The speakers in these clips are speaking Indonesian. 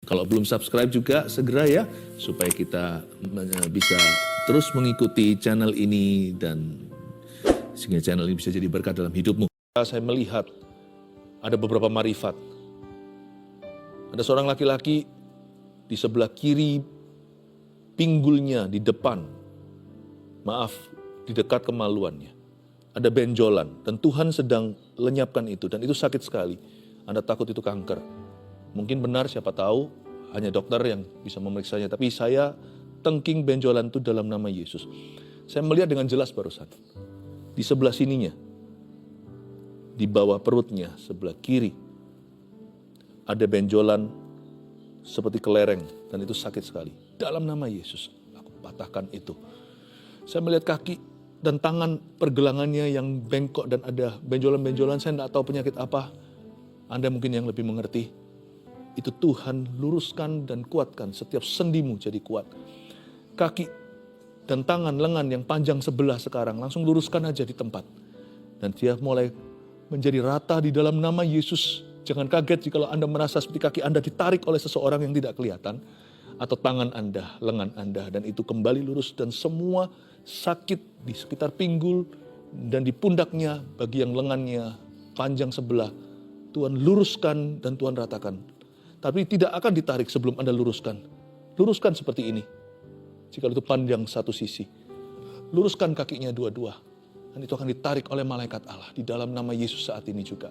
Kalau belum subscribe juga segera ya, supaya kita bisa terus mengikuti channel ini dan sehingga channel ini bisa jadi berkat dalam hidupmu. Saya melihat ada beberapa marifat. Ada seorang laki-laki di sebelah kiri pinggulnya di depan, di dekat kemaluannya. Ada benjolan dan Tuhan sedang lenyapkan itu dan itu sakit sekali. Anda takut itu kanker. Mungkin benar, siapa tahu, hanya dokter yang bisa memeriksanya. Tapi saya tengking benjolan itu dalam nama Yesus. Saya melihat dengan jelas barusan. Di sebelah sininya, di bawah perutnya, sebelah kiri, ada benjolan seperti kelereng. Dan itu sakit sekali. Dalam nama Yesus, aku patahkan itu. Saya melihat kaki dan tangan pergelangannya yang bengkok dan ada benjolan-benjolan. Saya tidak tahu penyakit apa. Anda mungkin yang lebih mengerti. Itu Tuhan luruskan dan kuatkan setiap sendimu jadi kuat. Kaki dan tangan, lengan yang panjang sebelah sekarang langsung luruskan aja di tempat. Dan dia mulai menjadi rata di dalam nama Yesus. Jangan kaget jika Anda merasa seperti kaki Anda ditarik oleh seseorang yang tidak kelihatan. Atau tangan Anda, lengan Anda. Dan itu kembali lurus dan semua sakit di sekitar pinggul dan di pundaknya bagi yang lengannya panjang sebelah. Tuhan luruskan dan Tuhan ratakan. Tapi tidak akan ditarik sebelum Anda luruskan. Luruskan seperti ini. Jika itu panjang satu sisi. Luruskan kakinya dua-dua. Dan itu akan ditarik oleh malaikat Allah. Di dalam nama Yesus saat ini juga.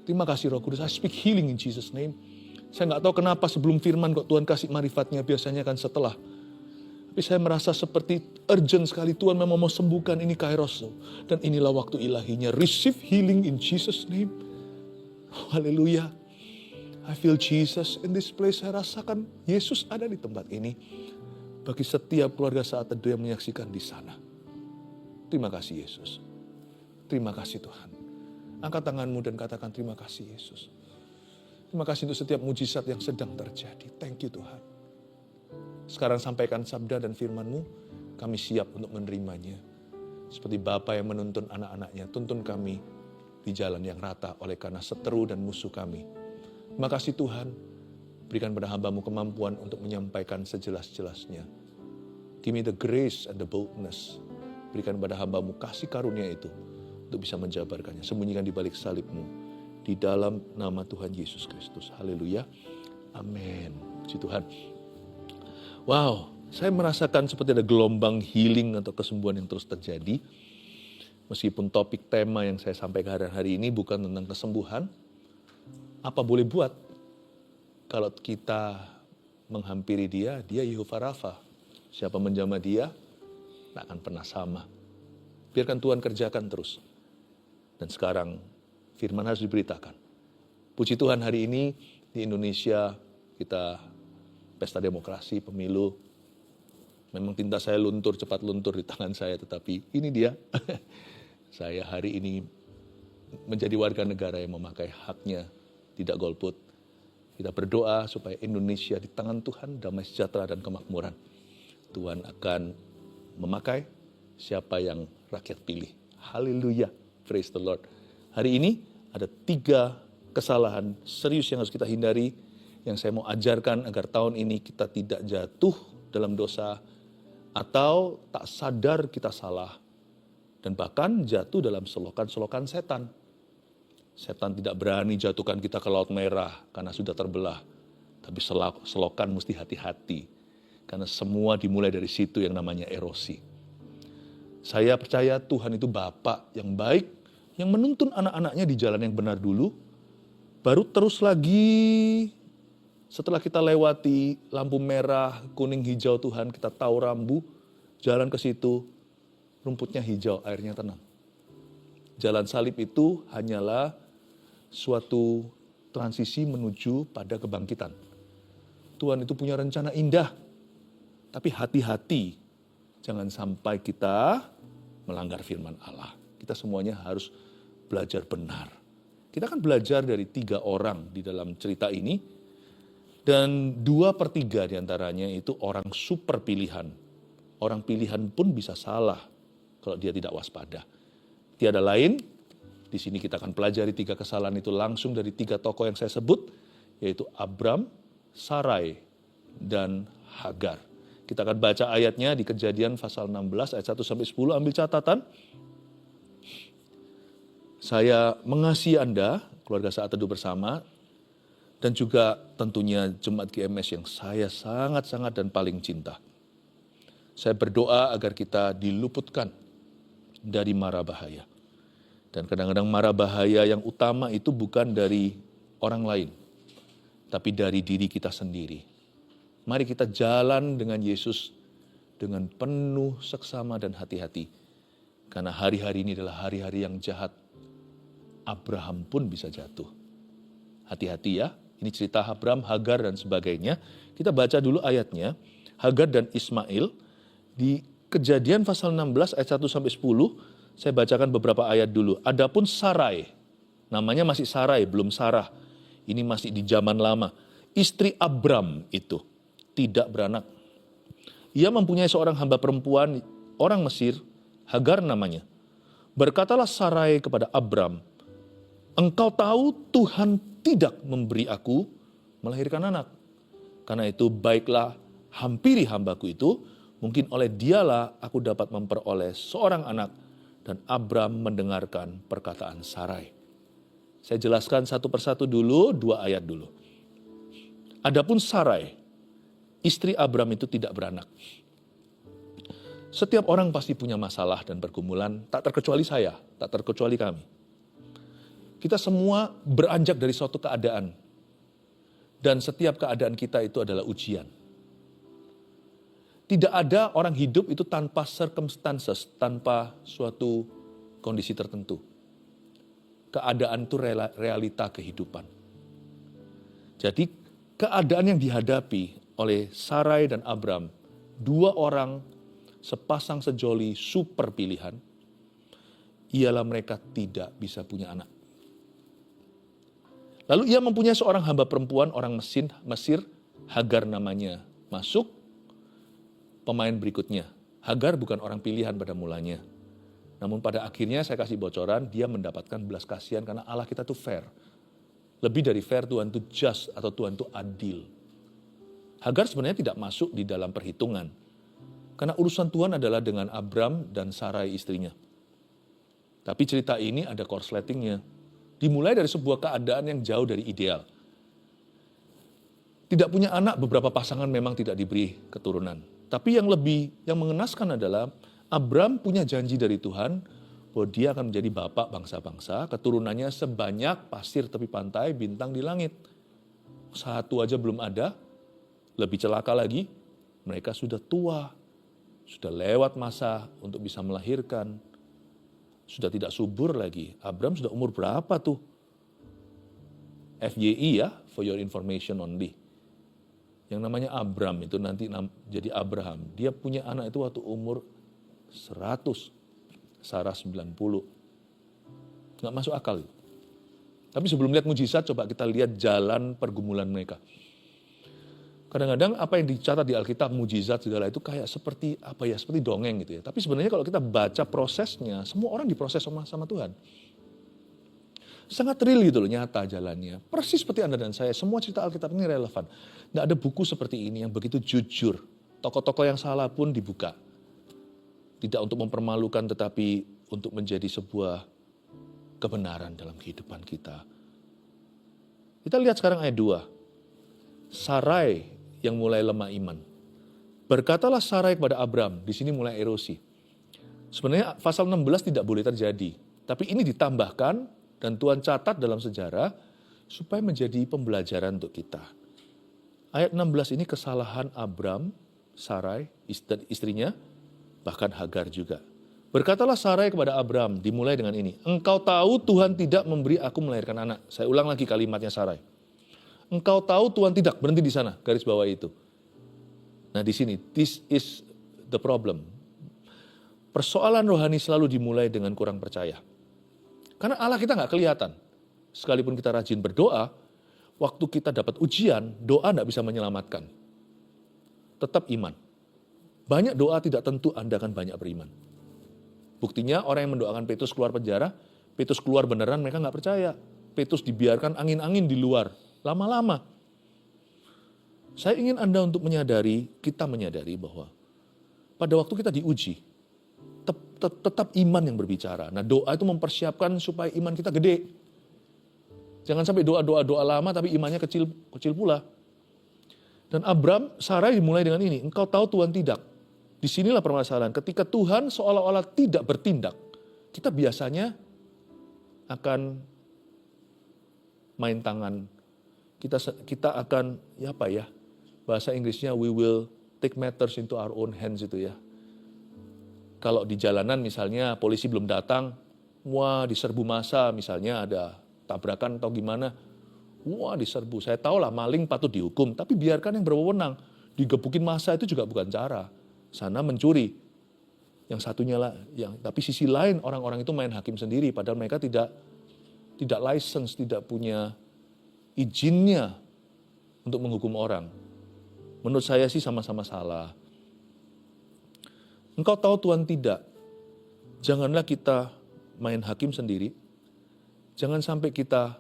Terima kasih Roh Kudus. I speak healing in Jesus' name. Saya nggak tahu kenapa sebelum firman kok Tuhan kasih marifatnya. Biasanya kan setelah. Tapi saya merasa seperti urgent sekali. Tuhan memang mau sembuhkan ini kairos. Dan inilah waktu ilahinya. Receive healing in Jesus' name. Haleluya. I feel Jesus in this place. Saya rasakan Yesus ada di tempat ini. Bagi setiap keluarga saat teduh yang menyaksikan di sana. Terima kasih Yesus. Terima kasih Tuhan. Angkat tanganmu dan katakan terima kasih Yesus. Terima kasih untuk setiap mujizat yang sedang terjadi. Thank you Tuhan. Sekarang sampaikan sabda dan firman-Mu. Kami siap untuk menerimanya. Seperti Bapa yang menuntun anak-anaknya. Tuntun kami di jalan yang rata oleh karena seteru dan musuh kami. Terima kasih Tuhan, berikan pada hamba-Mu kemampuan untuk menyampaikan sejelas-jelasnya. Give me the grace and the boldness. Berikan pada hamba-Mu kasih karunia itu untuk bisa menjabarkannya. Sembunyikan di balik salib-Mu. Di dalam nama Tuhan Yesus Kristus. Haleluya. Amin. Puji Tuhan. Wow, saya merasakan seperti ada gelombang healing atau kesembuhan yang terus terjadi. Meskipun topik tema yang saya sampaikan hari ini bukan tentang kesembuhan. Apa boleh buat kalau kita menghampiri dia, dia Yehovah Rafa. Siapa menjamah dia, tak akan pernah sama. Biarkan Tuhan kerjakan terus. Dan sekarang firman harus diberitakan. Puji Tuhan hari ini di Indonesia kita pesta demokrasi, pemilu. Memang tinta saya luntur, cepat luntur di tangan saya, tetapi ini dia. Saya hari ini menjadi warga negara yang memakai haknya. Tidak golput. Kita berdoa supaya Indonesia di tangan Tuhan damai sejahtera dan kemakmuran. Tuhan akan memakai siapa yang rakyat pilih. Haleluya. Praise the Lord. Hari ini ada 3 kesalahan serius yang harus kita hindari. Yang saya mau ajarkan agar tahun ini kita tidak jatuh dalam dosa. Atau tak sadar kita salah. Dan bahkan jatuh dalam selokan-selokan setan. Setan tidak berani jatuhkan kita ke Laut Merah karena sudah terbelah. Tapi selokan mesti hati-hati. Karena semua dimulai dari situ yang namanya erosi. Saya percaya Tuhan itu Bapa yang baik, yang menuntun anak-anaknya di jalan yang benar dulu. Baru terus lagi setelah kita lewati lampu merah, kuning, hijau Tuhan, kita tahu rambu, jalan ke situ, rumputnya hijau, airnya tenang. Jalan salib itu hanyalah suatu transisi menuju pada kebangkitan. Tuhan itu punya rencana indah. Tapi hati-hati, jangan sampai kita melanggar firman Allah. Kita semuanya harus belajar benar. Kita akan belajar dari 3 orang di dalam cerita ini. Dan 2/3 diantaranya itu orang super pilihan. Orang pilihan pun bisa salah kalau dia tidak waspada. Tiada lain. Di sini kita akan pelajari 3 kesalahan itu langsung dari 3 tokoh yang saya sebut, yaitu Abram, Sarai dan Hagar. Kita akan baca ayatnya di Kejadian pasal 16 ayat 1 sampai 10. Ambil catatan. Saya mengasihi Anda, keluarga Saat Teduh Bersama, dan juga tentunya Jemaat GMS yang saya sangat-sangat dan paling cinta. Saya berdoa agar kita diluputkan dari mara bahaya. Dan kadang-kadang mara bahaya yang utama itu bukan dari orang lain, tapi dari diri kita sendiri. Mari kita jalan dengan Yesus dengan penuh seksama dan hati-hati. Karena hari-hari ini adalah hari-hari yang jahat. Abraham pun bisa jatuh. Hati-hati ya, ini cerita Abraham, Hagar dan sebagainya. Kita baca dulu ayatnya. Hagar dan Ismail di Kejadian pasal 16 ayat 1 sampai 10. Saya bacakan beberapa ayat dulu. Adapun Sarai, namanya masih Sarai, belum Sarah. Ini masih di zaman lama. Istri Abram itu tidak beranak. Ia mempunyai seorang hamba perempuan, orang Mesir, Hagar namanya. Berkatalah Sarai kepada Abram, engkau tahu Tuhan tidak memberi aku melahirkan anak. Karena itu baiklah hampiri hambaku itu, mungkin oleh dialah aku dapat memperoleh seorang anak. Dan Abram mendengarkan perkataan Sarai. Saya jelaskan satu persatu dulu, 2 ayat dulu. Adapun Sarai, istri Abram itu tidak beranak. Setiap orang pasti punya masalah dan pergumulan, tak terkecuali saya, tak terkecuali kami. Kita semua beranjak dari suatu keadaan. Dan setiap keadaan kita itu adalah ujian. Tidak ada orang hidup itu tanpa circumstances, tanpa suatu kondisi tertentu. Keadaan itu realita kehidupan. Jadi keadaan yang dihadapi oleh Sarai dan Abram, 2 orang sepasang sejoli super pilihan, ialah mereka tidak bisa punya anak. Lalu ia mempunyai seorang hamba perempuan, orang Mesir, Hagar namanya. Masuk pemain berikutnya. Hagar bukan orang pilihan pada mulanya. Namun pada akhirnya saya kasih bocoran, dia mendapatkan belas kasihan karena Allah kita tuh fair. Lebih dari fair, Tuhan tuh just atau Tuhan tuh adil. Hagar sebenarnya tidak masuk di dalam perhitungan. Karena urusan Tuhan adalah dengan Abram dan Sarai istrinya. Tapi cerita ini ada korsletingnya. Dimulai dari sebuah keadaan yang jauh dari ideal. Tidak punya anak, beberapa pasangan memang tidak diberi keturunan. Tapi yang mengenaskan adalah Abram punya janji dari Tuhan bahwa dia akan menjadi bapak bangsa-bangsa, keturunannya sebanyak pasir tepi pantai, bintang di langit. Satu aja belum ada, lebih celaka lagi, mereka sudah tua, sudah lewat masa untuk bisa melahirkan, sudah tidak subur lagi. Abram sudah umur berapa tuh? FYI ya, for your information only. Yang namanya Abram itu nanti jadi Abraham. Dia punya anak itu waktu umur 100, Sarah 90. Nggak masuk akal. Tapi sebelum lihat mujizat, coba kita lihat jalan pergumulan mereka. Kadang-kadang apa yang dicatat di Alkitab, mujizat segala itu kayak seperti seperti dongeng gitu ya. Tapi sebenarnya kalau kita baca prosesnya, semua orang diproses sama Tuhan. Sangat real gitu loh, nyata jalannya. Persis seperti Anda dan saya, semua cerita Alkitab ini relevan. Nggak ada buku seperti ini yang begitu jujur. Tokoh-tokoh yang salah pun dibuka. Tidak untuk mempermalukan, tetapi untuk menjadi sebuah kebenaran dalam kehidupan kita. Kita lihat sekarang ayat 2. Sarai yang mulai lemah iman. Berkatalah Sarai kepada Abram, di sini mulai erosi. Sebenarnya pasal 16 tidak boleh terjadi. Tapi ini ditambahkan dan Tuhan catat dalam sejarah supaya menjadi pembelajaran untuk kita. Ayat 16 ini kesalahan Abram, Sarai, istrinya, bahkan Hagar juga. Berkatalah Sarai kepada Abram, dimulai dengan ini. Engkau tahu Tuhan tidak memberi aku melahirkan anak. Saya ulang lagi kalimatnya Sarai. Engkau tahu Tuhan tidak, berhenti di sana, garis bawah itu. Nah di sini, this is the problem. Persoalan rohani selalu dimulai dengan kurang percaya. Karena Allah kita nggak kelihatan. Sekalipun kita rajin berdoa, waktu kita dapat ujian, doa nggak bisa menyelamatkan. Tetap iman. Banyak doa tidak tentu Anda akan banyak beriman. Buktinya orang yang mendoakan Petrus keluar penjara, Petrus keluar beneran, mereka nggak percaya. Petrus dibiarkan angin-angin di luar, lama-lama. Saya ingin Anda untuk menyadari, kita menyadari bahwa pada waktu kita diuji, tetap iman yang berbicara. Nah, doa itu mempersiapkan supaya iman kita gede. Jangan sampai doa lama tapi imannya kecil pula. Dan Abram, Sarai dimulai dengan ini, engkau tahu Tuhan tidak. Disinilah permasalahan, ketika Tuhan seolah-olah tidak bertindak, kita biasanya akan main tangan. Kita akan, bahasa Inggrisnya we will take matters into our own hands itu ya. Kalau di jalanan misalnya polisi belum datang, diserbu massa misalnya ada tabrakan atau gimana, diserbu. Saya tahu lah maling patut dihukum, tapi biarkan yang berwenang. Digebukin massa itu juga bukan cara. Sana mencuri, yang satunya lah, tapi sisi lain orang-orang itu main hakim sendiri, padahal mereka tidak license, tidak punya izinnya untuk menghukum orang. Menurut saya sih sama-sama salah. Engkau tahu Tuhan tidak. Janganlah kita main hakim sendiri. Jangan sampai kita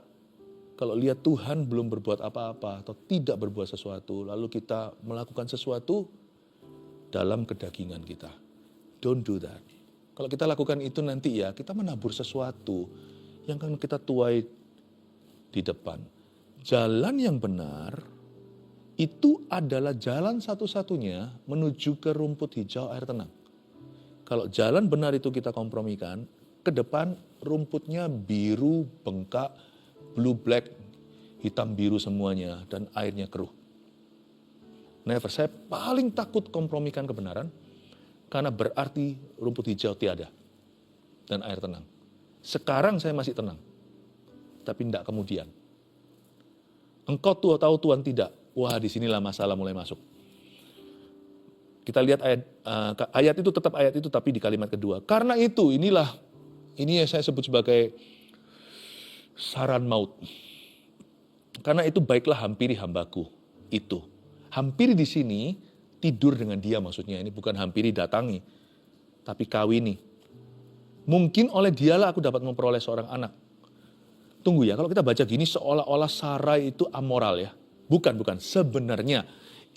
kalau lihat Tuhan belum berbuat apa-apa atau tidak berbuat sesuatu, lalu kita melakukan sesuatu dalam kedagingan kita. Don't do that. Kalau kita lakukan itu nanti ya, kita menabur sesuatu yang akan kita tuai di depan. Jalan yang benar itu adalah jalan satu-satunya menuju ke rumput hijau air tenang. Kalau jalan benar itu kita kompromikan, ke depan rumputnya biru, bengkak, blue black, hitam biru semuanya, dan airnya keruh. Never, saya paling takut kompromikan kebenaran, karena berarti rumput hijau tiada, dan air tenang. Sekarang saya masih tenang, tapi tidak kemudian. Engkau tahu Tuhan tidak, disinilah masalah mulai masuk. Kita lihat ayat itu tetap ayat itu, tapi di kalimat kedua. Karena itu, ini yang saya sebut sebagai saran maut. Karena itu baiklah hampiri hambaku itu. Hampiri di sini tidur dengan dia maksudnya. Ini bukan hampiri datangi, tapi kawini. Mungkin oleh dialah aku dapat memperoleh seorang anak. Tunggu ya, kalau kita baca gini seolah-olah Sarai itu amoral ya. Bukan. Sebenarnya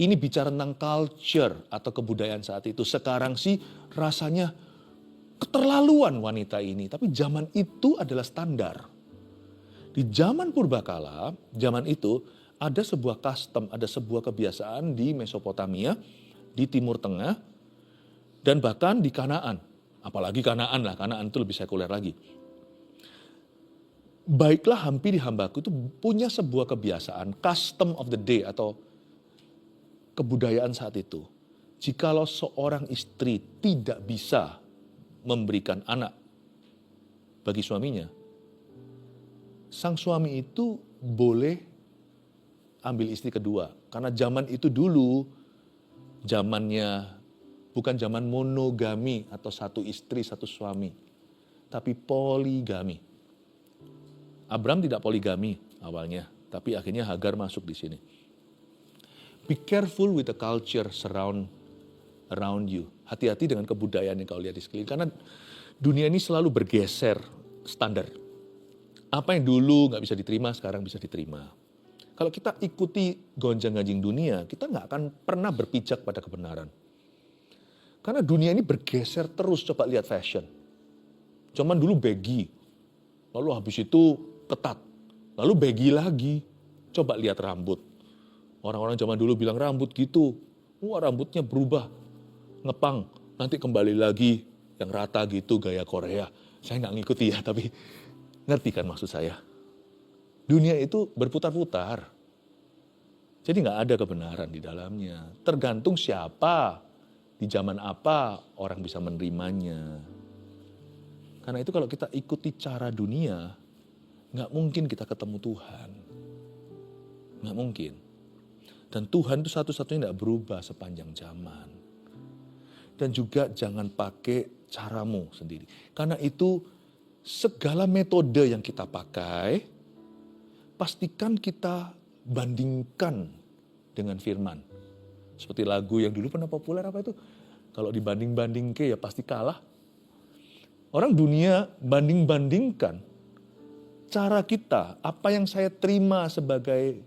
ini bicara tentang culture atau kebudayaan saat itu. Sekarang sih rasanya keterlaluan wanita ini. Tapi zaman itu adalah standar. Di zaman purbakala, zaman itu ada sebuah custom, ada sebuah kebiasaan di Mesopotamia, di Timur Tengah, dan bahkan di Kanaan. Apalagi Kanaan itu lebih sekuler lagi. Baiklah hampiri hambaku itu punya sebuah kebiasaan, custom of the day atau kebudayaan saat itu. Jikalau seorang istri tidak bisa memberikan anak bagi suaminya, sang suami itu boleh ambil istri kedua. Karena zaman itu dulu, zamannya bukan zaman monogami atau satu istri, satu suami. Tapi poligami. Abram tidak poligami awalnya, tapi akhirnya Hagar masuk di sini. Be careful with the culture around you. Hati-hati dengan kebudayaan yang kau lihat di sekeliling. Karena dunia ini selalu bergeser standar. Apa yang dulu nggak bisa diterima, sekarang bisa diterima. Kalau kita ikuti gonjang-ganjing dunia, kita nggak akan pernah berpijak pada kebenaran. Karena dunia ini bergeser terus, coba lihat fashion. Cuman dulu baggy, lalu habis itu ketat, lalu baggy lagi. Coba lihat rambut. Orang-orang zaman dulu bilang rambut gitu, rambutnya berubah, ngepang, nanti kembali lagi yang rata gitu, gaya Korea. Saya nggak ngikuti ya, tapi ngerti kan maksud saya. Dunia itu berputar-putar. Jadi nggak ada kebenaran di dalamnya. Tergantung siapa, di zaman apa orang bisa menerimanya. Karena itu kalau kita ikuti cara dunia, nggak mungkin kita ketemu Tuhan. Nggak mungkin. Dan Tuhan itu satu-satunya nggak berubah sepanjang zaman. Dan juga jangan pakai caramu sendiri. Karena itu segala metode yang kita pakai, pastikan kita bandingkan dengan firman. Seperti lagu yang dulu pernah populer apa itu? Kalau dibanding-bandingke ya pasti kalah. Orang dunia banding-bandingkan cara kita, apa yang saya terima sebagai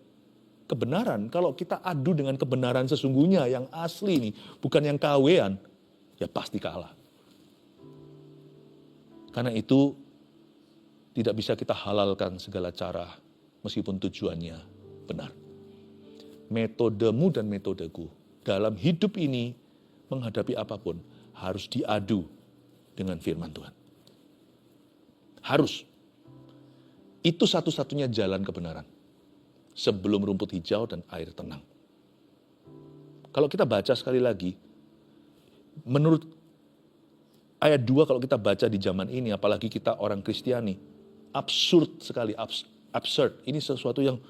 kebenaran, kalau kita adu dengan kebenaran sesungguhnya yang asli nih, bukan yang KW-an, ya pasti kalah. Karena itu tidak bisa kita halalkan segala cara meskipun tujuannya benar. Metodemu dan metodeku dalam hidup ini menghadapi apapun harus diadu dengan firman Tuhan. Harus. Itu satu-satunya jalan kebenaran. Sebelum rumput hijau dan air tenang. Kalau kita baca sekali lagi, menurut ayat 2 kalau kita baca di zaman ini, apalagi kita orang Kristiani, absurd sekali, absurd. Ini sesuatu yang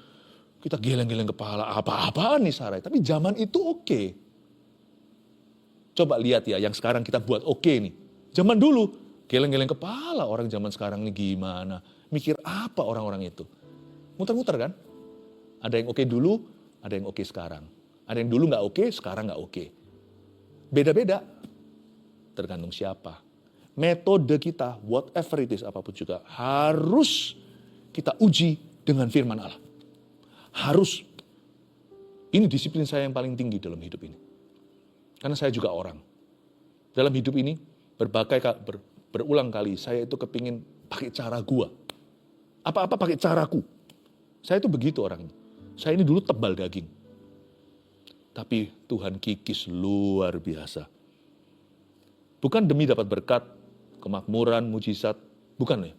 kita geleng-geleng kepala, apa-apaan nih Sarai. Tapi zaman itu oke. Coba lihat ya, yang sekarang kita buat oke nih. Zaman dulu, geleng-geleng kepala orang zaman sekarang nih gimana. Mikir apa orang-orang itu. Muter-muter kan? Ada yang oke dulu, ada yang oke sekarang. Ada yang dulu nggak oke, sekarang nggak oke. Beda-beda. Tergantung siapa. Metode kita, whatever it is, apapun juga, harus kita uji dengan firman Allah. Harus. Ini disiplin saya yang paling tinggi dalam hidup ini. Karena saya juga orang. Dalam hidup ini, berulang kali, saya itu kepingin pakai cara gua. Apa-apa pakai caraku. Saya itu begitu orangnya. Saya ini dulu tebal daging. Tapi Tuhan kikis luar biasa. Bukan demi dapat berkat, kemakmuran, mujizat. Bukan ya.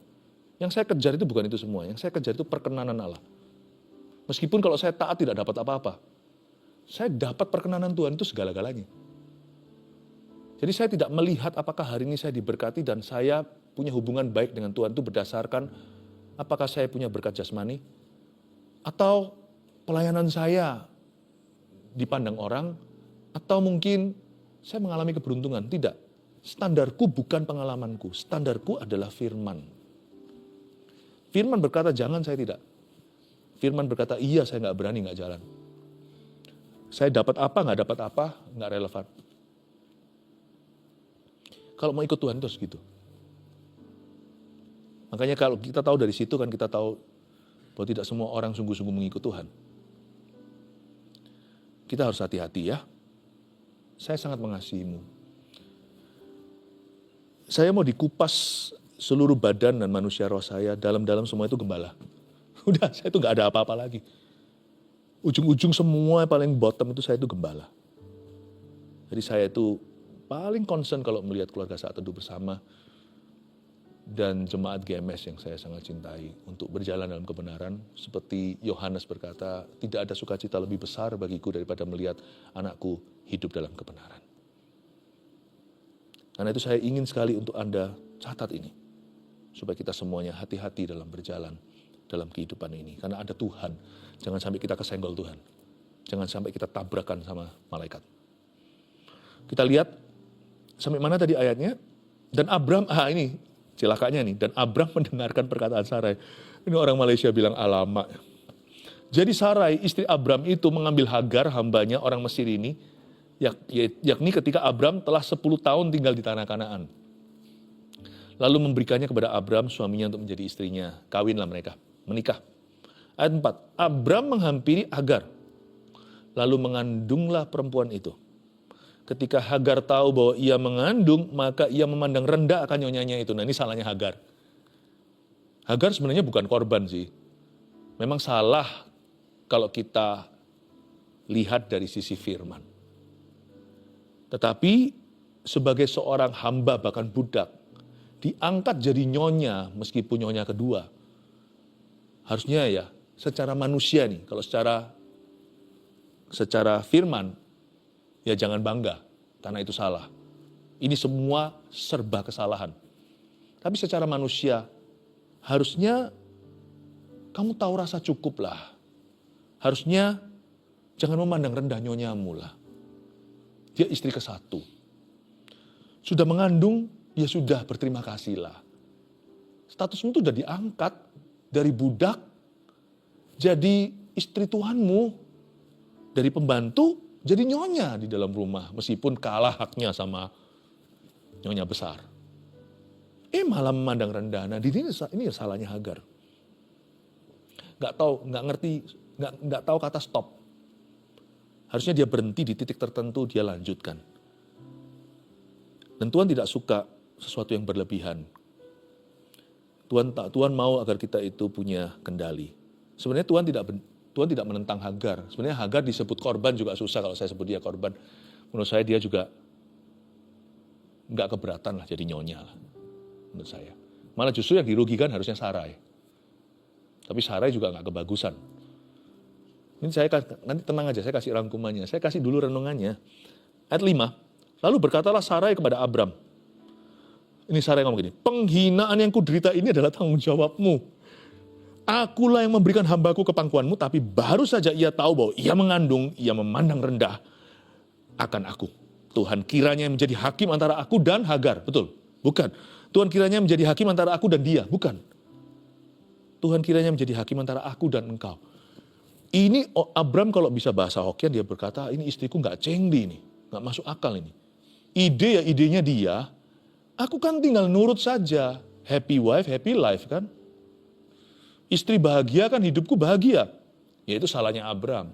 Yang saya kejar itu bukan itu semua. Yang saya kejar itu perkenanan Allah. Meskipun kalau saya taat tidak dapat apa-apa. Saya dapat perkenanan Tuhan itu segala-galanya. Jadi saya tidak melihat apakah hari ini saya diberkati dan saya punya hubungan baik dengan Tuhan itu berdasarkan apakah saya punya berkat jasmani. Atau pelayanan saya dipandang orang, atau mungkin saya mengalami keberuntungan. Tidak. Standarku bukan pengalamanku. Standarku adalah firman. Firman berkata jangan, saya tidak. Firman berkata iya, saya nggak berani, nggak jalan. Saya dapat apa, nggak relevan. Kalau mau ikut Tuhan terus gitu. Makanya kalau kita tahu dari situ kan kita tahu bahwa tidak semua orang sungguh-sungguh mengikut Tuhan. Kita harus hati-hati ya. Saya sangat mengasihimu. Saya mau dikupas seluruh badan dan manusia roh saya, dalam-dalam semua itu gembala. Udah, saya itu gak ada apa-apa lagi. Ujung-ujung semua paling bottom itu saya itu gembala. Jadi saya itu paling concern kalau melihat keluarga Saat Teduh Bersama dan jemaat GMS yang saya sangat cintai untuk berjalan dalam kebenaran. Seperti Yohanes berkata, tidak ada sukacita lebih besar bagiku daripada melihat anakku hidup dalam kebenaran. Karena itu saya ingin sekali untuk Anda catat ini. Supaya kita semuanya hati-hati dalam berjalan dalam kehidupan ini. Karena ada Tuhan. Jangan sampai kita kesenggol Tuhan. Jangan sampai kita tabrakan sama malaikat. Kita lihat sampai mana tadi ayatnya. Dan Abram, ini celakanya nih. Dan Abram mendengarkan perkataan Sarai. Ini orang Malaysia bilang alamak. Jadi Sarai, istri Abram itu mengambil Hagar, hambanya orang Mesir ini. Yakni ketika Abram telah 10 tahun tinggal di tanah Kanaan. Lalu memberikannya kepada Abram, suaminya untuk menjadi istrinya. Kawinlah mereka, menikah. Ayat 4, Abram menghampiri Hagar. Lalu mengandunglah perempuan itu. Ketika Hagar tahu bahwa ia mengandung, maka ia memandang rendah akan nyonyanya itu. Nah ini salahnya Hagar. Hagar sebenarnya bukan korban sih. Memang salah kalau kita lihat dari sisi firman. Tetapi sebagai seorang hamba bahkan budak, diangkat jadi nyonya meskipun nyonya kedua. Harusnya ya secara manusia nih, kalau secara firman, ya jangan bangga karena itu salah. Ini semua serba kesalahan. Tapi secara manusia, harusnya kamu tahu rasa cukup lah. Harusnya jangan memandang rendah nyonyamu lah. Dia istri ke-1. Sudah mengandung, ya sudah berterima kasihlah. Statusmu itu sudah diangkat dari budak, jadi istri Tuhanmu, dari pembantu, jadi nyonya di dalam rumah. Meskipun kalah haknya sama nyonya besar. Malah memandang rendah. Nah ini salahnya Hagar. Nggak tahu kata stop. Harusnya dia berhenti di titik tertentu, dia lanjutkan. Dan Tuhan tidak suka sesuatu yang berlebihan. Tuhan mau agar kita itu punya kendali. Sebenarnya Tuhan tidak menentang Hagar. Sebenarnya Hagar disebut korban juga susah kalau saya sebut dia korban. Menurut saya dia juga nggak keberatan lah jadi nyonya lah. Menurut saya. Malah justru yang dirugikan harusnya Sarai. Tapi Sarai juga nggak kebagusan. Ini nanti tenang aja, saya kasih rangkumannya. Saya kasih dulu renungannya. Ayat 5. Lalu berkatalah Sarai kepada Abram. Ini Sarai ngomong gini, penghinaan yang kuderita ini adalah tanggung jawabmu. Akulah yang memberikan hambaku ke pangkuanmu, tapi baru saja ia tahu bahwa ia mengandung, ia memandang rendah akan aku. Tuhan kiranya menjadi hakim antara aku dan Hagar. Betul? Bukan. Tuhan kiranya menjadi hakim antara aku dan dia. Bukan. Tuhan kiranya menjadi hakim antara aku dan engkau. Ini Abram kalau bisa bahasa Hokian dia berkata, ini istriku nggak cengdi ini. Nggak masuk akal ini. Idenya dia, aku kan tinggal nurut saja. Happy wife, happy life kan. Istri bahagia kan hidupku bahagia. Yaitu salahnya Abram.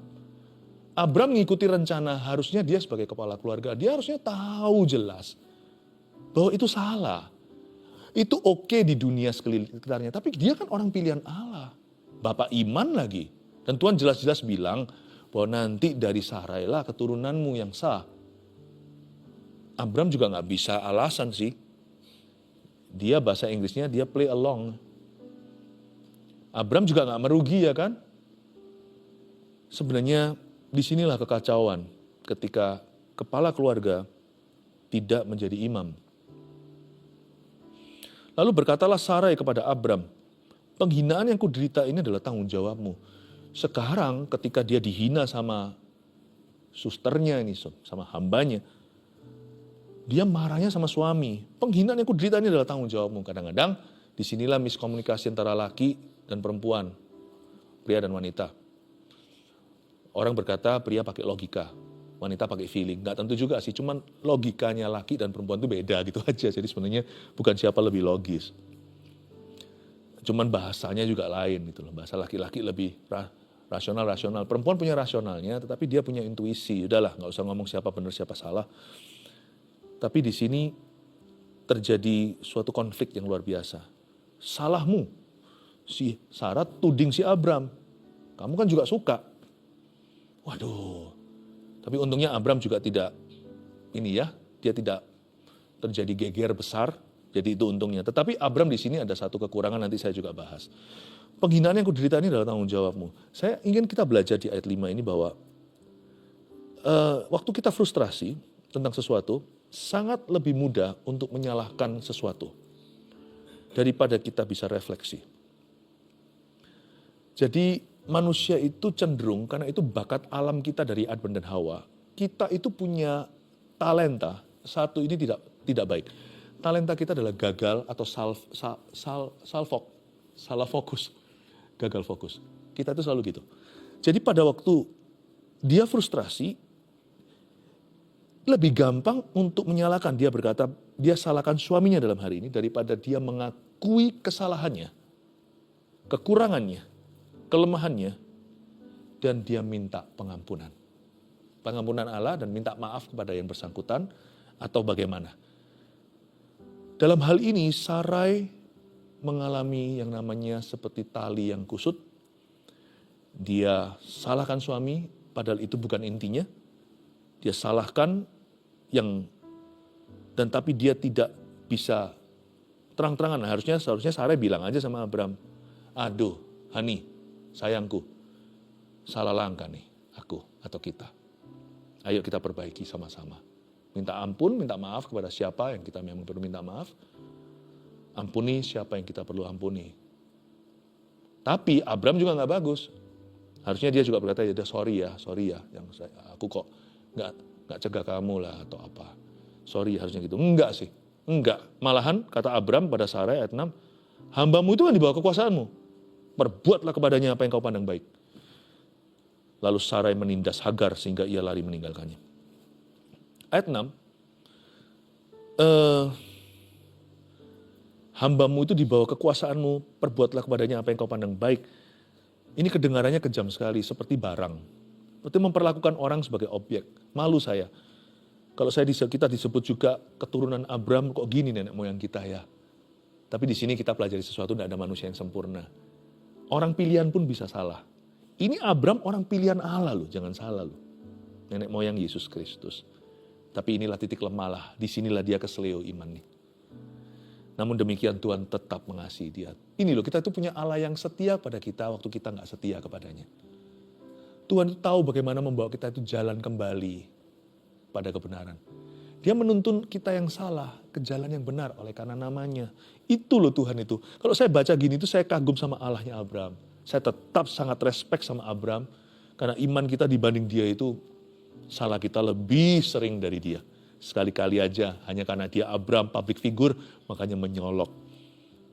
Abram mengikuti rencana, harusnya dia sebagai kepala keluarga, dia harusnya tahu jelas bahwa itu salah. Itu oke di dunia sekitarnya, tapi dia kan orang pilihan Allah. Bapak iman lagi. Dan Tuhan jelas-jelas bilang bahwa nanti dari Sarai lah keturunanmu yang sah. Abram juga nggak bisa alasan sih. Dia bahasa Inggrisnya dia play along. Abram juga nggak merugi ya kan? Sebenarnya disinilah kekacauan ketika kepala keluarga tidak menjadi imam. Lalu berkatalah Sarai kepada Abram, penghinaan yang kuderita ini adalah tanggung jawabmu. Sekarang ketika dia dihina sama susternya ini, sama hambanya, dia marahnya sama suami. Penghinaan yang kuderita ini adalah tanggung jawabmu. Kadang-kadang disinilah miskomunikasi antara laki dan perempuan, pria dan wanita. Orang berkata pria pakai logika, wanita pakai feeling. Nggak tentu juga sih, cuman logikanya laki dan perempuan itu beda gitu aja. Jadi sebenarnya bukan siapa lebih logis. Cuman bahasanya juga lain gitu loh. Bahasa laki-laki lebih rasional. Perempuan punya rasionalnya, tetapi dia punya intuisi. Udahlah, nggak usah ngomong siapa benar siapa salah. Tapi di sini terjadi suatu konflik yang luar biasa. Salahmu, si Sarah tuding si Abram. Kamu kan juga suka. Waduh. Tapi untungnya Abram juga tidak dia tidak terjadi geger besar. Jadi itu untungnya. Tetapi Abram di sini ada satu kekurangan, nanti saya juga bahas. Penghinaan yang kuderita ini adalah tanggung jawabmu. Saya ingin kita belajar di ayat 5 ini bahwa waktu kita frustrasi tentang sesuatu, sangat lebih mudah untuk menyalahkan sesuatu daripada kita bisa refleksi. Jadi manusia itu cenderung, karena itu bakat alam kita dari Adam dan Hawa, kita itu punya talenta, satu ini tidak baik. Talenta kita adalah gagal atau salah fokus. Gagal fokus. Kita itu selalu gitu. Jadi pada waktu dia frustrasi, lebih gampang untuk menyalahkan. Dia berkata, dia salahkan suaminya dalam hari ini daripada dia mengakui kesalahannya, kekurangannya, kelemahannya, dan dia minta pengampunan. Pengampunan Allah dan minta maaf kepada yang bersangkutan atau bagaimana. Dalam hal ini Sarai mengalami yang namanya seperti tali yang kusut. Dia salahkan suami, padahal itu bukan intinya. Dia salahkan dan tapi dia tidak bisa terang-terangan. Seharusnya Sarai bilang aja sama Abram, aduh, honey, sayangku, salah langkah nih aku atau kita. Ayo kita perbaiki sama-sama. Minta ampun, minta maaf kepada siapa yang kita memang perlu minta maaf. Ampuni siapa yang kita perlu ampuni. Tapi Abram juga nggak bagus. Harusnya dia juga berkata, ya sorry ya, aku kok nggak cegah kamu lah atau apa. Sorry harusnya gitu. Enggak sih, enggak. Malahan kata Abram pada Sarai ayat 6, hambamu itu kan di bawah kekuasaanmu. Perbuatlah kepadanya apa yang kau pandang baik. Lalu Sarai menindas Hagar sehingga ia lari meninggalkannya. Ayat 6, hambamu itu di bawah kekuasaanmu, perbuatlah kepadanya apa yang kau pandang baik. Ini kedengarannya kejam sekali, seperti barang. Berarti memperlakukan orang sebagai objek. Malu saya. Kalau kita disebut juga keturunan Abraham, kok gini nenek moyang kita ya. Tapi di sini kita pelajari sesuatu, tidak ada manusia yang sempurna. Orang pilihan pun bisa salah. Ini Abraham orang pilihan Allah loh, jangan salah loh. Nenek moyang Yesus Kristus. Tapi inilah titik lemah lah, disinilah dia keseleo iman nih. Namun demikian Tuhan tetap mengasihi dia. Ini loh, kita itu punya Allah yang setia pada kita waktu kita nggak setia kepadanya. Tuhan itu tahu bagaimana membawa kita itu jalan kembali pada kebenaran. Dia menuntun kita yang salah ke jalan yang benar oleh karena namanya. Itu loh Tuhan itu. Kalau saya baca gini itu saya kagum sama Allahnya Abraham. Saya tetap sangat respect sama Abraham. Karena iman kita dibanding dia itu salah kita lebih sering dari dia. Sekali-kali aja hanya karena dia Abraham public figure makanya menyolok.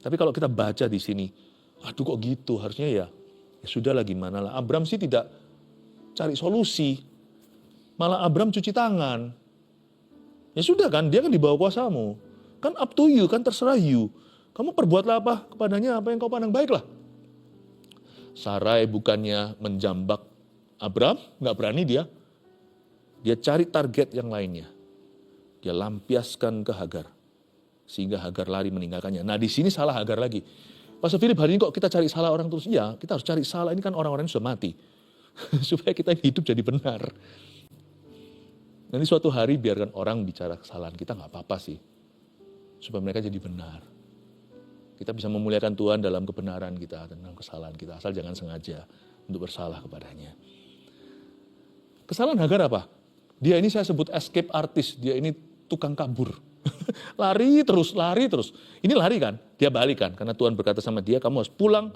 Tapi kalau kita baca di sini, aduh kok gitu, harusnya ya sudahlah gimana lah. Abraham sih tidak cari solusi. Malah Abraham cuci tangan. Ya sudah kan, dia kan di bawah kuasamu. Kan up to you, kan terserah you. Kamu perbuatlah apa kepadanya, apa yang kau pandang baiklah. Sarai bukannya menjambak Abraham, nggak berani dia. Dia cari target yang lainnya. Dia lampiaskan ke Hagar. Sehingga Hagar lari meninggalkannya. Nah di sini salah Hagar lagi. Pastor Philip, hari ini kok kita cari salah orang terus? Ya, kita harus cari salah. Ini kan orang-orang yang sudah mati. Supaya kita hidup jadi benar. Nanti suatu hari biarkan orang bicara kesalahan kita, nggak apa-apa sih. Supaya mereka jadi benar. Kita bisa memuliakan Tuhan dalam kebenaran kita, tentang kesalahan kita. Asal jangan sengaja untuk bersalah kepadanya. Kesalahan Hagar apa? Dia ini saya sebut escape artist. Dia ini tukang kabur. Lari terus. Ini lari kan? Dia balik kan? Karena Tuhan berkata sama dia, kamu harus pulang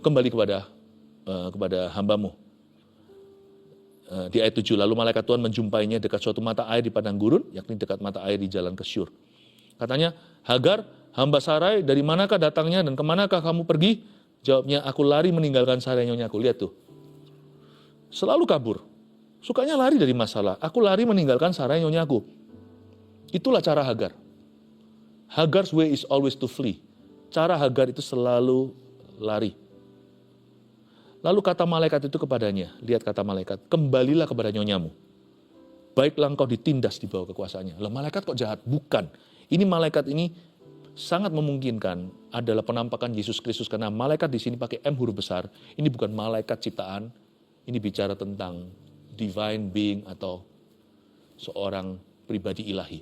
kembali kepada hambamu. Di ayat 7, lalu malaikat Tuhan menjumpainya dekat suatu mata air di padang gurun, yakni dekat mata air di jalan ke Syur. Katanya, Hagar, hamba Sarai, dari manakah datangnya dan kemanakah kamu pergi? Jawabnya, aku lari meninggalkan Sarai nyonyaku. Lihat tuh. Selalu kabur. Sukanya lari dari masalah. Aku lari meninggalkan Sarai nyonyaku. Itulah cara Hagar. Hagar's way is always to flee. Cara Hagar itu selalu lari. Lalu kata malaikat itu kepadanya, lihat kata malaikat, kembalilah kepada nyonyamu. Baiklah engkau ditindas di bawah kekuasaannya. Lah malaikat kok jahat? Bukan. Ini malaikat ini sangat memungkinkan adalah penampakan Yesus Kristus. Karena malaikat di sini pakai M huruf besar. Ini bukan malaikat ciptaan. Ini bicara tentang divine being atau seorang pribadi ilahi.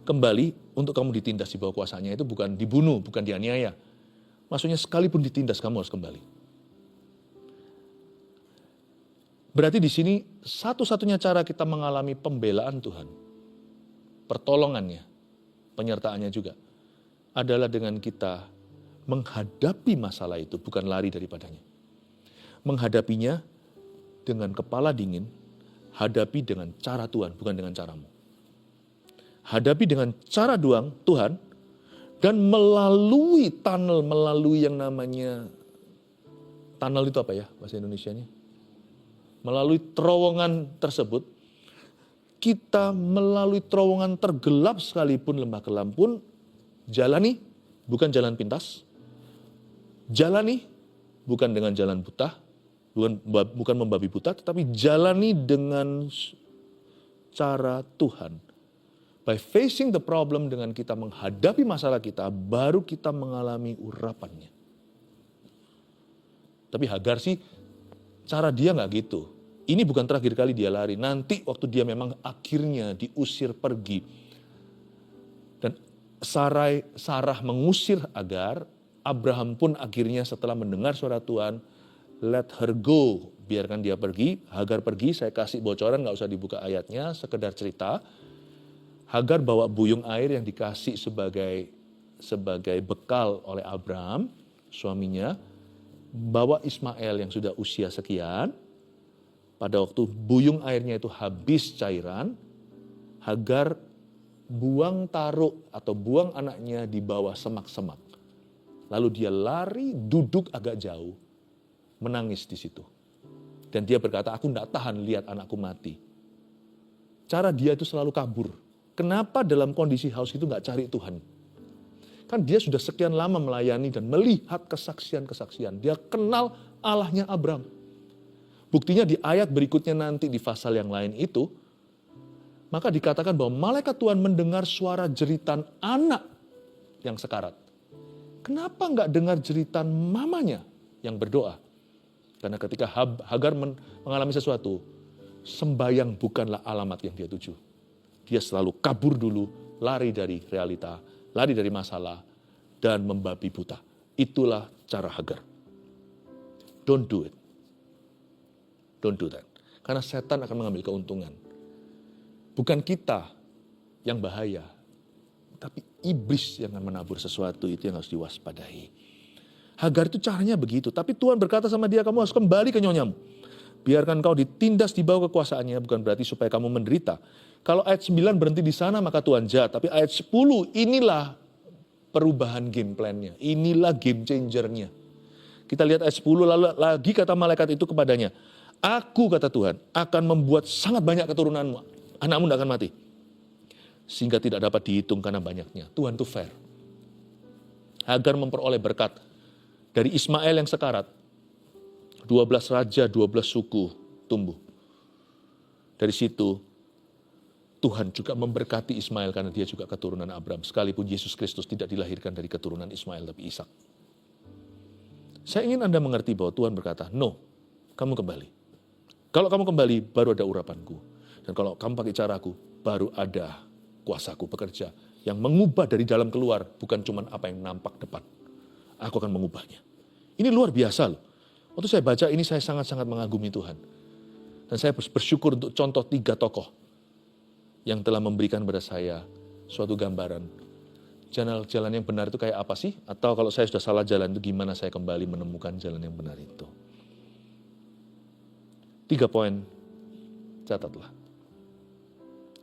Kembali untuk kamu ditindas di bawah kuasanya itu bukan dibunuh, bukan dianiaya. Maksudnya sekalipun ditindas kamu harus kembali. Berarti di sini satu-satunya cara kita mengalami pembelaan Tuhan, pertolongannya, penyertaannya juga, adalah dengan kita menghadapi masalah itu, bukan lari daripadanya. Menghadapinya dengan kepala dingin, hadapi dengan cara Tuhan, bukan dengan caramu. Hadapi dengan cara Tuhan, dan melalui tunnel, melalui yang namanya, tunnel itu apa ya bahasa Indonesianya? Melalui terowongan tersebut, kita melalui terowongan tergelap sekalipun, lembah kelam pun, jalani, bukan jalan pintas, jalani, bukan dengan jalan buta, bukan membabi buta, tetapi jalani dengan cara Tuhan. By facing the problem, dengan kita menghadapi masalah kita, baru kita mengalami urapannya. Tapi Hagar sih, cara dia nggak gitu. Ini bukan terakhir kali dia lari. Nanti waktu dia memang akhirnya diusir pergi. Dan Sarah mengusir Hagar. Abraham pun akhirnya setelah mendengar suara Tuhan, let her go. Biarkan dia pergi. Hagar pergi, saya kasih bocoran, nggak usah dibuka ayatnya, sekedar cerita. Hagar bawa buyung air yang dikasih sebagai bekal oleh Abraham, suaminya. Bawa Ismail yang sudah usia sekian, pada waktu buyung airnya itu habis cairan, Hagar taruh anaknya di bawah semak-semak. Lalu dia lari, duduk agak jauh, menangis di situ. Dan dia berkata, aku tidak tahan lihat anakku mati. Cara dia itu selalu kabur. Kenapa dalam kondisi haus itu nggak cari Tuhan? Kan dia sudah sekian lama melayani dan melihat kesaksian-kesaksian. Dia kenal Allahnya Abraham. Buktinya di ayat berikutnya nanti di pasal yang lain itu, maka dikatakan bahwa malaikat Tuhan mendengar suara jeritan anak yang sekarat. Kenapa nggak dengar jeritan mamanya yang berdoa? Karena ketika Hagar mengalami sesuatu, sembayang bukanlah alamat yang dia tuju. Dia selalu kabur dulu, lari dari realita, lari dari masalah, dan membabi buta. Itulah cara Hagar. Don't do it. Don't do that. Karena setan akan mengambil keuntungan. Bukan kita yang bahaya, tapi iblis yang akan menabur sesuatu, itu yang harus diwaspadai. Hagar itu caranya begitu, tapi Tuhan berkata sama dia, kamu harus kembali ke nyonyamu. Biarkan kau ditindas di bawah kekuasaannya, bukan berarti supaya kamu menderita. Kalau ayat 9 berhenti di sana, maka Tuhan jahat. Tapi ayat 10, inilah perubahan game plan-nya. Inilah game changer-nya. Kita lihat ayat 10, lalu lagi kata malaikat itu kepadanya, Aku, kata Tuhan, akan membuat sangat banyak keturunanmu. Anakmu tidak akan mati. Sehingga tidak dapat dihitung karena banyaknya. Tuhan itu fair. Hagar memperoleh berkat dari Ismail yang sekarat. 12 raja, 12 suku tumbuh. Dari situ, Tuhan juga memberkati Ismail karena dia juga keturunan Abraham. Sekalipun Yesus Kristus tidak dilahirkan dari keturunan Ismail, tapi Ishak. Saya ingin Anda mengerti bahwa Tuhan berkata, no, kamu kembali. Kalau kamu kembali, baru ada urapanku. Dan kalau kamu pakai caraku, baru ada kuasaku bekerja. Yang mengubah dari dalam keluar, bukan cuma apa yang nampak depan. Aku akan mengubahnya. Ini luar biasa loh. Waktu saya baca ini, saya sangat-sangat mengagumi Tuhan. Dan saya bersyukur untuk contoh 3 tokoh yang telah memberikan kepada saya suatu gambaran. Jalan yang benar itu kayak apa sih? Atau kalau saya sudah salah jalan itu gimana saya kembali menemukan jalan yang benar itu. 3 poin, catatlah.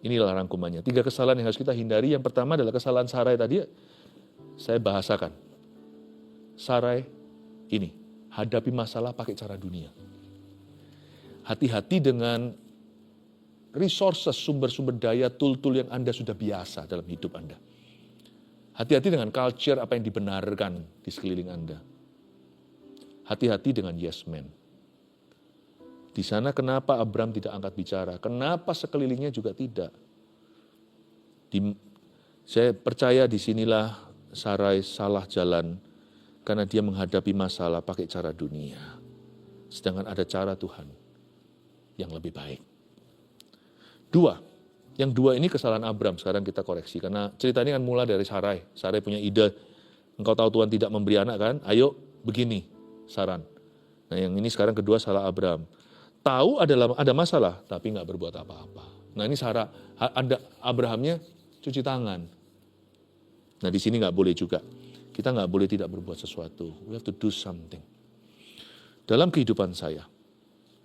Inilah rangkumannya. 3 kesalahan yang harus kita hindari. Yang pertama adalah kesalahan Sarai tadi, saya bahasakan. Sarai ini, hadapi masalah pakai cara dunia. Hati-hati dengan resources, sumber-sumber daya, tool-tool yang Anda sudah biasa dalam hidup Anda. Hati-hati dengan culture apa yang dibenarkan di sekeliling Anda. Hati-hati dengan yes man. Di sana kenapa Abraham tidak angkat bicara? Kenapa sekelilingnya juga tidak? Saya percaya disinilah Sarai salah jalan karena dia menghadapi masalah pakai cara dunia. Sedangkan ada cara Tuhan yang lebih baik. 2. Yang 2 ini kesalahan Abraham, sekarang kita koreksi. Karena cerita ini kan mulai dari Sarai. Sarai punya ide, engkau tahu Tuhan tidak memberi anak kan? Ayo begini saran. Nah yang ini sekarang kedua salah Abraham. Tahu ada masalah, tapi nggak berbuat apa-apa. Nah ini Sarah, ada Abrahamnya cuci tangan. Nah di sini nggak boleh juga. Kita nggak boleh tidak berbuat sesuatu. We have to do something. Dalam kehidupan saya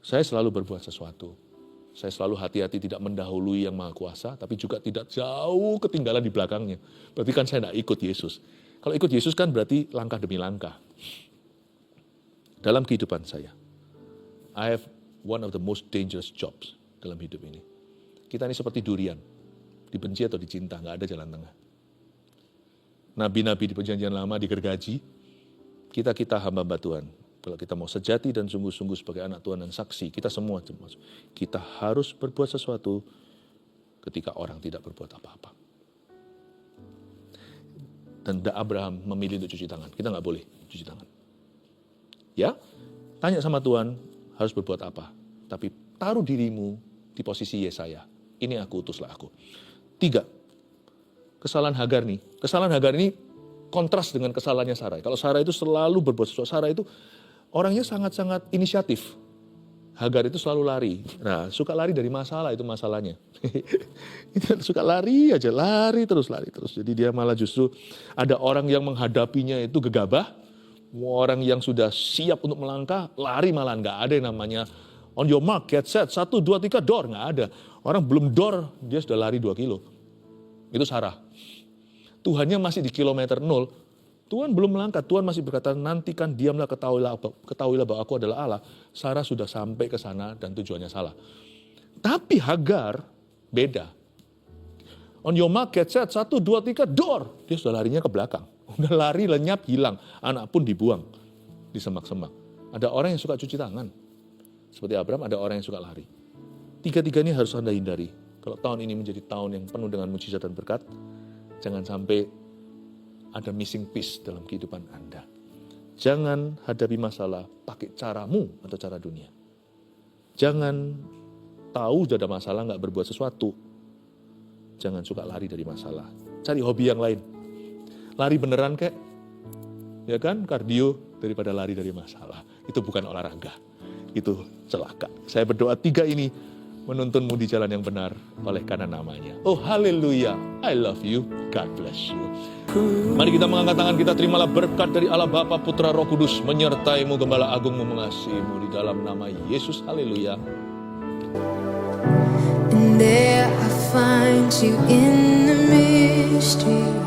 selalu berbuat sesuatu. Saya selalu hati-hati tidak mendahului yang Maha Kuasa, tapi juga tidak jauh ketinggalan di belakangnya. Berarti kan saya nggak ikut Yesus. Kalau ikut Yesus kan berarti langkah demi langkah. Dalam kehidupan saya, I have one of the most dangerous jobs dalam hidup ini. Kita ini seperti durian, dibenci atau dicinta, nggak ada jalan tengah. Nabi-nabi di perjanjian lama digergaji, kita hamba-hamba Tuhan. Kalau kita mau sejati dan sungguh-sungguh sebagai anak Tuhan dan saksi, kita semua, kita harus berbuat sesuatu ketika orang tidak berbuat apa-apa. Dan Abraham memilih untuk cuci tangan, kita nggak boleh cuci tangan. Ya, tanya sama Tuhan, harus berbuat apa. Tapi taruh dirimu di posisi Yesaya. Ini aku, utuslah aku. 3. Kesalahan Hagar nih. Kesalahan Hagar ini kontras dengan kesalahannya Sarai. Kalau Sarai itu selalu berbuat sesuatu. Sarai itu orangnya sangat-sangat inisiatif. Hagar itu selalu lari. Nah, suka lari dari masalah, itu masalahnya. Suka lari aja, lari terus. Jadi dia malah justru ada orang yang menghadapinya itu gegabah. Orang yang sudah siap untuk melangkah, lari malah nggak ada yang namanya on your mark, get set, 1, 2, 3, door, nggak ada. Orang belum door, dia sudah lari 2 kilo. Itu Sarah. Tuhannya masih di kilometer 0, Tuhan belum melangkah, Tuhan masih berkata, nantikan diamlah, ketahuilah bahwa aku adalah Allah. Sarah sudah sampai ke sana dan tujuannya salah. Tapi Hagar beda. On your mark, get set, 1, 2, 3, door. Dia sudah larinya ke belakang. Udah lari, lenyap, hilang. Anak pun dibuang di semak-semak. Ada orang yang suka cuci tangan. Seperti Abraham, ada orang yang suka lari. Tiga-tiga ini harus Anda hindari. Kalau tahun ini menjadi tahun yang penuh dengan mujizat dan berkat, jangan sampai ada missing piece dalam kehidupan Anda. Jangan hadapi masalah pakai caramu atau cara dunia. Jangan tahu sudah ada masalah nggak berbuat sesuatu. Jangan suka lari dari masalah. Cari hobi yang lain. Lari beneran kayak, ya kan, kardio daripada lari dari masalah. Itu bukan olahraga. Itu celaka. Saya berdoa 3 ini menuntunmu di jalan yang benar oleh karena namanya. Oh haleluya, I love you, God bless you. Mari kita mengangkat tangan kita, terimalah berkat dari Allah Bapa, Putra, Roh Kudus, menyertaimu, Gembala Agungmu mengasihimu di dalam nama Yesus, haleluya. And there I find you in the mystery.